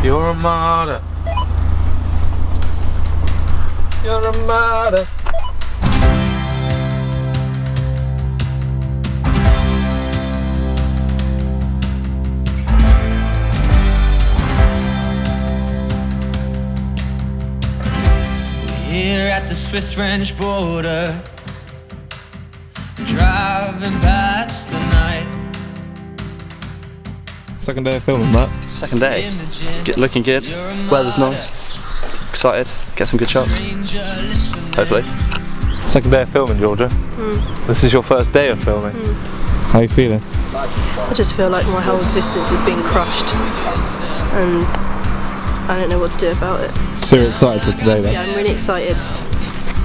You're a martyr. You're a martyr. Here at the Swiss-French border, driving past the night. Second day of filming, Matt. Second day. Looking good. Weather's nice. Excited. Get some good shots. Hopefully. Second day of filming, Georgia. This is your first day of filming. How are you feeling? I just feel like my whole existence is being crushed and I don't know what to do about it. So you're excited for today then? Yeah, I'm really excited.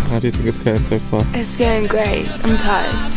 How do you think it's going so far? It's going great. I'm tired.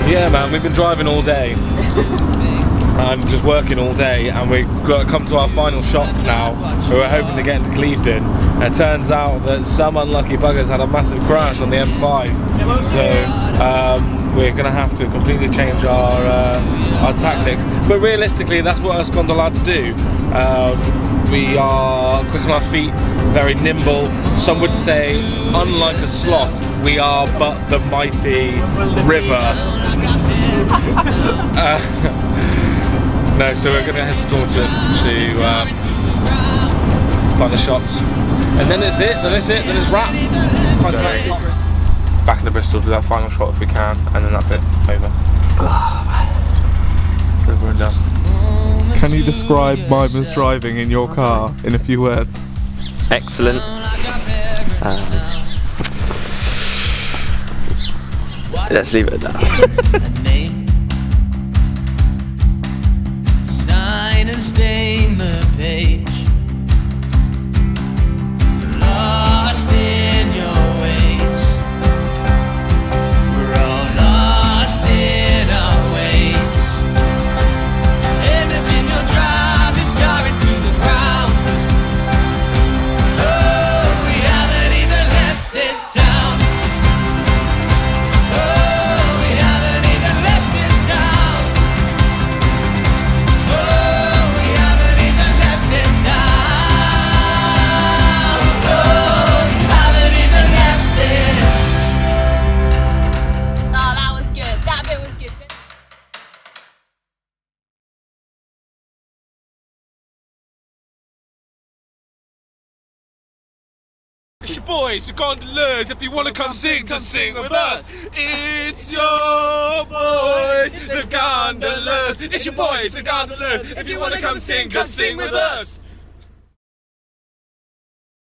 Yeah, man, we've been driving all day and just working all day, and we've got to come to our final shots now. We were hoping to get into Clevedon, and it turns out that some unlucky buggers had a massive crash on the M5. So we're going to have to completely change our tactics. But realistically, that's what us Gondolas do. We are quick on our feet, very nimble. Some would say, unlike a sloth, we are but the mighty river. No, so we're going to head to Dorton to find the shots, and then it's it. Then it's wrap. Back into Bristol, do that final shot if we can, and then that's it. Over. Over and done. Can you describe Mimon's driving in your car in a few words? Excellent. Let's leave it at that. Sign and stain the page. You're lost in your ways. We're all lost in our ways. Energy in your drive is carried to the ground. Oh, we haven't even left this town. Oh, we haven't even left this town. Oh, we haven't even left this town. Oh, we haven't even left this. Oh, that was good. That bit was good. It's your boys, the Gondolas. If you want to come sing with us. It's your boys, the Gondolas. It's your boys, the Gondolas. If you want to come sing with us.